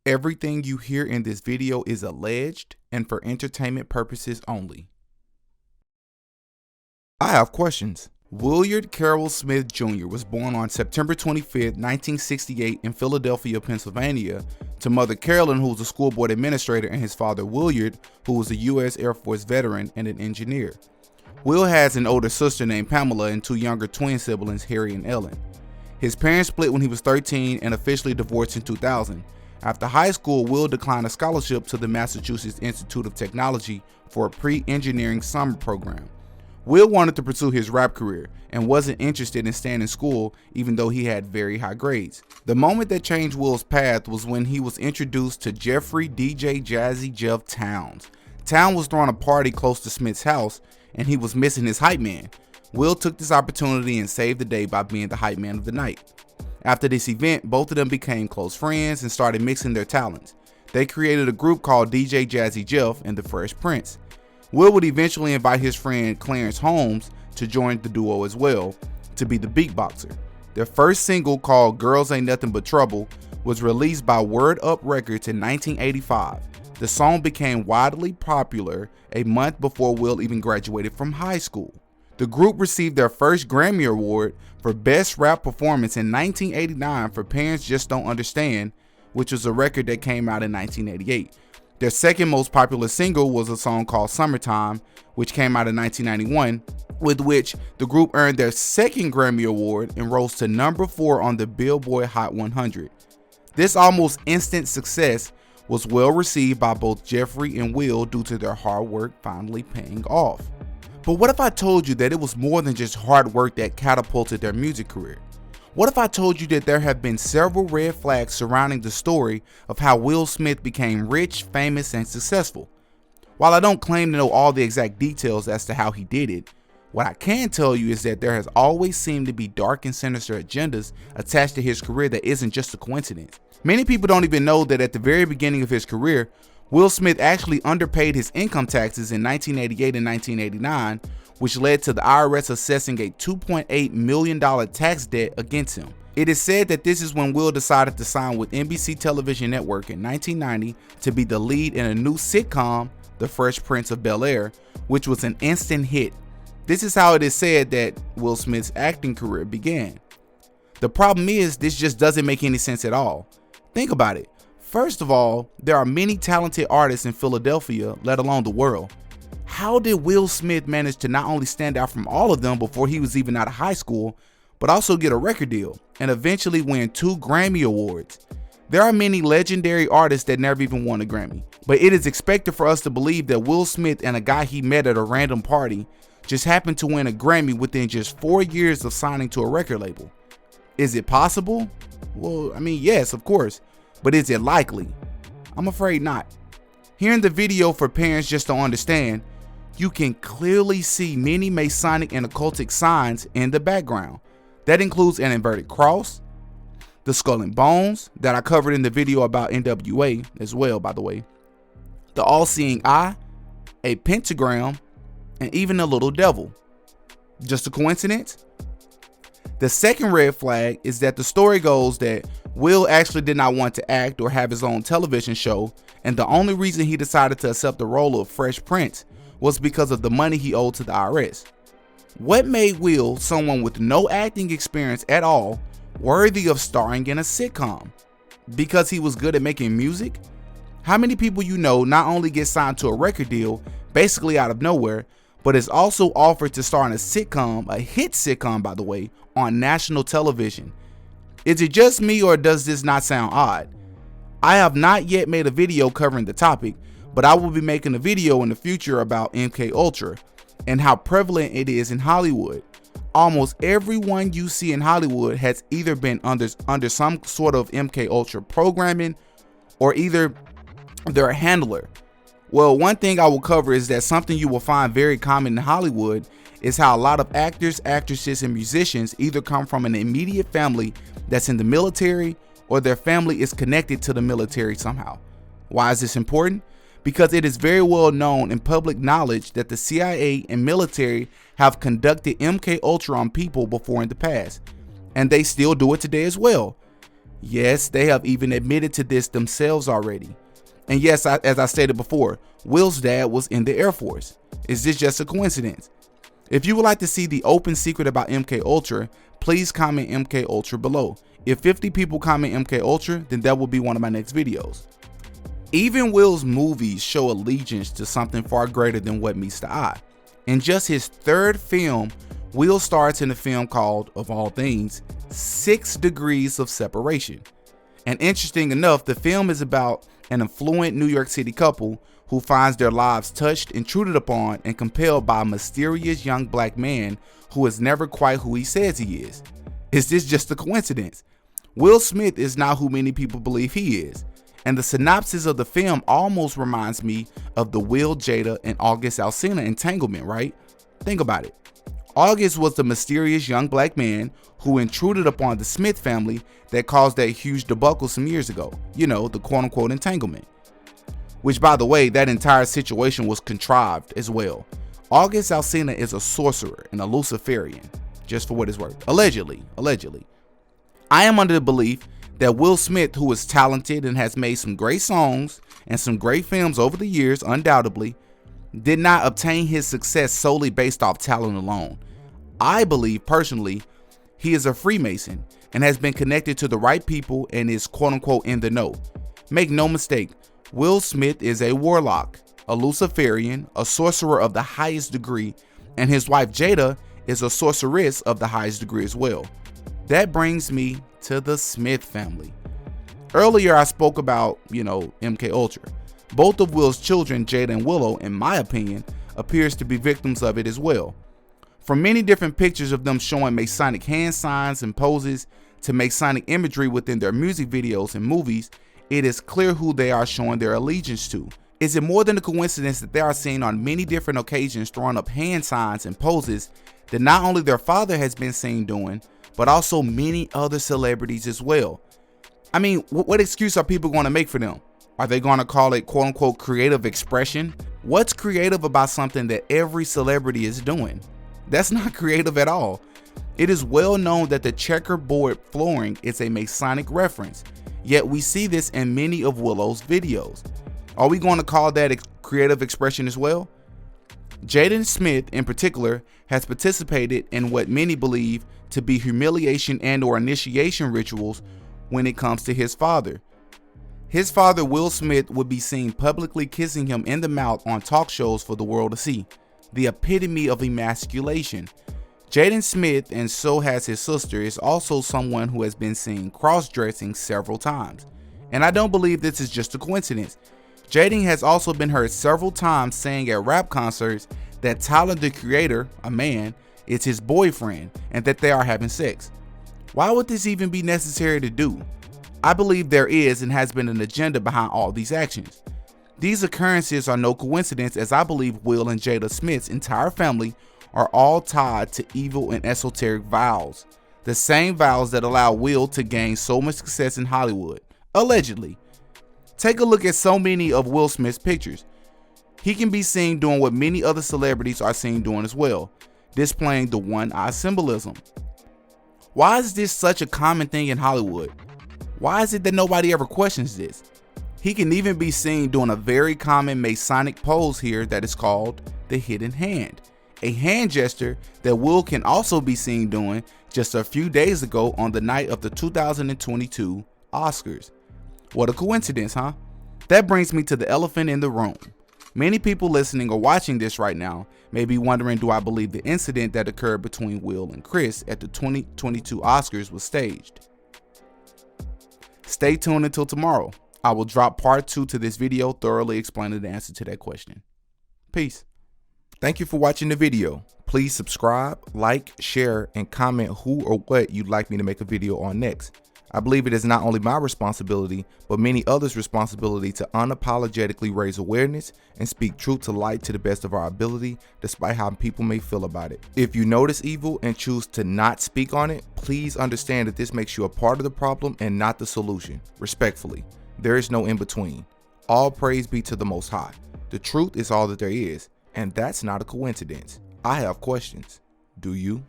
Everything you hear in this video is alleged and for entertainment purposes only. I have questions. Willard Carroll Smith Jr. was born on September 25, 1968 in Philadelphia, Pennsylvania, to mother Carolyn, who was a school board administrator, and his father Willard, who was a U.S. Air Force veteran and an engineer. Will has an older sister named Pamela and two younger twin siblings, Harry and Ellen. His parents split when he was 13 and officially divorced in 2000. After high school, Will declined a scholarship to the Massachusetts Institute of Technology for a pre-engineering summer program. Will wanted to pursue his rap career and wasn't interested in staying in school, even though he had very high grades. The moment that changed Will's path was when he was introduced to Jeffrey DJ Jazzy Jeff Towns. Towns was throwing a party close to Smith's house and he was missing his hype man. Will took this opportunity and saved the day by being the hype man of the night. After this event, both of them became close friends and started mixing their talents. They created a group called DJ Jazzy Jeff and the Fresh Prince. Will would eventually invite his friend Clarence Holmes to join the duo as well, to be the beatboxer. Their first single, called Girls Ain't Nothing But Trouble, was released by Word Up Records in 1985. The song became widely popular a month before Will even graduated from high school. The group received their first Grammy Award for Best Rap Performance in 1989 for Parents Just Don't Understand, which was a record that came out in 1988. Their second most popular single was a song called Summertime, which came out in 1991, with which the group earned their second Grammy Award and rose to number 4 on the Billboard Hot 100. This almost instant success was well received by both Jeffrey and Will due to their hard work finally paying off. But what if I told you that it was more than just hard work that catapulted their music career? What if I told you that there have been several red flags surrounding the story of how Will Smith became rich, famous, and successful? While I don't claim to know all the exact details as to how he did it, what I can tell you is that there has always seemed to be dark and sinister agendas attached to his career that isn't just a coincidence. Many people don't even know that at the very beginning of his career, Will Smith actually underpaid his income taxes in 1988 and 1989, which led to the IRS assessing a $2.8 million tax debt against him. It is said that this is when Will decided to sign with NBC Television Network in 1990 to be the lead in a new sitcom, The Fresh Prince of Bel-Air, which was an instant hit. This is how it is said that Will Smith's acting career began. The problem is, this just doesn't make any sense at all. Think about it. First of all, there are many talented artists in Philadelphia, let alone the world. How did Will Smith manage to not only stand out from all of them before he was even out of high school, but also get a record deal and eventually win 2 Grammy Awards? There are many legendary artists that never even won a Grammy, but it is expected for us to believe that Will Smith and a guy he met at a random party just happened to win a Grammy within just 4 years of signing to a record label. Is it possible? Well, I mean, yes, of course. But is it likely? I'm afraid not. Here in the video for Parents Just Don't Understand, you can clearly see many Masonic and occultic signs in the background. That includes an inverted cross, the skull and bones that I covered in the video about NWA as well, by the way, the all-seeing eye, a pentagram, and even a little devil. Just a coincidence? The second red flag is that the story goes that Will actually did not want to act or have his own television show, and the only reason he decided to accept the role of Fresh Prince was because of the money he owed to the IRS. What made Will, someone with no acting experience at all, worthy of starring in a sitcom? Because he was good at making music? How many people you know not only get signed to a record deal basically out of nowhere, but is also offered to star in a sitcom, a hit sitcom by the way, on national television? Is it just me, or does this not sound odd? I have not yet made a video covering the topic, but I will be making a video in the future about MK Ultra and how prevalent it is in Hollywood. Almost everyone you see in Hollywood has either been under some sort of MK Ultra programming or either they're a handler. Well, one thing I will cover is that something you will find very common in Hollywood is how a lot of actors, actresses, and musicians either come from an immediate family that's in the military or their family is connected to the military somehow. Why is this important? Because it is very well known in public knowledge that the CIA and military have conducted MK Ultra on people before in the past, and they still do it today as well. Yes, they have even admitted to this themselves already. And yes, as I stated before, Will's dad was in the Air Force. Is this just a coincidence? If you would like to see the open secret about MK Ultra, please comment MK Ultra below. If 50 people comment MK Ultra, then that will be one of my next videos. Even Will's movies show allegiance to something far greater than what meets the eye. In just his third film, Will starts in a film called, of all things, 6 Degrees of Separation. And interesting enough, the film is about an affluent New York City couple who finds their lives touched, intruded upon, and compelled by a mysterious young black man who is never quite who he says he is. Is this just a coincidence? Will Smith is not who many people believe he is. And the synopsis of the film almost reminds me of the Will, Jada, and August Alsina entanglement, right? Think about it. August was the mysterious young black man who intruded upon the Smith family that caused that huge debacle some years ago. You know, the quote-unquote entanglement. Which, by the way, that entire situation was contrived as well. August Alsina is a sorcerer and a Luciferian, just for what it's worth. Allegedly. I am under the belief that Will Smith, who is talented and has made some great songs and some great films over the years, undoubtedly, did not obtain his success solely based off talent alone. I believe, personally, he is a Freemason and has been connected to the right people and is quote-unquote in the know. Make no mistake, Will Smith is a warlock, a Luciferian, a sorcerer of the highest degree, and his wife Jada is a sorceress of the highest degree as well. That brings me to the Smith family. Earlier I spoke about, MK Ultra. Both of Will's children, Jada and Willow, in my opinion, appears to be victims of it as well. From many different pictures of them showing Masonic hand signs and poses to Masonic imagery within their music videos and movies, it is clear who they are showing their allegiance to. Is it more than a coincidence that they are seen on many different occasions throwing up hand signs and poses that not only their father has been seen doing, but also many other celebrities as well? I mean, what excuse are people going to make for them? Are they going to call it quote-unquote creative expression? What's creative about something that every celebrity is doing? That's not creative at all. It is well known that the checkerboard flooring is a Masonic reference, yet we see this in many of Willow's videos. Are we going to call that creative expression as well? Jaden Smith, in particular, has participated in what many believe to be humiliation and/or initiation rituals when it comes to his father. His father, Will Smith, would be seen publicly kissing him in the mouth on talk shows for the world to see. The epitome of emasculation. Jaden Smith, and so has his sister, is also someone who has been seen cross-dressing several times. And I don't believe this is just a coincidence. Jaden has also been heard several times saying at rap concerts that Tyler the Creator, a man, is his boyfriend and that they are having sex. Why would this even be necessary to do? I believe there is and has been an agenda behind all these actions. These occurrences are no coincidence, as I believe Will and Jada Smith's entire family are all tied to evil and esoteric vows. The same vows that allow Will to gain so much success in Hollywood, allegedly. Take a look at so many of Will Smith's pictures. He can be seen doing what many other celebrities are seen doing as well, displaying the one-eye symbolism. Why is this such a common thing in Hollywood? Why is it that nobody ever questions this? He can even be seen doing a very common Masonic pose here that is called the hidden hand, a hand gesture that Will can also be seen doing just a few days ago on the night of the 2022 Oscars. What a coincidence, huh? That brings me to the elephant in the room. Many people listening or watching this right now may be wondering, do I believe the incident that occurred between Will and Chris at the 2022 Oscars was staged? Stay tuned until tomorrow. I will drop part 2 to this video thoroughly explaining the answer to that question. Peace. Thank you for watching the video. Please subscribe, like, share, and comment who or what you'd like me to make a video on next. I believe it is not only my responsibility, but many others' responsibility to unapologetically raise awareness and speak truth to light to the best of our ability, despite how people may feel about it. If you notice evil and choose to not speak on it, please understand that this makes you a part of the problem and not the solution. Respectfully, there is no in between. All praise be to the Most High. The truth is all that there is, and that's not a coincidence. I have questions. Do you?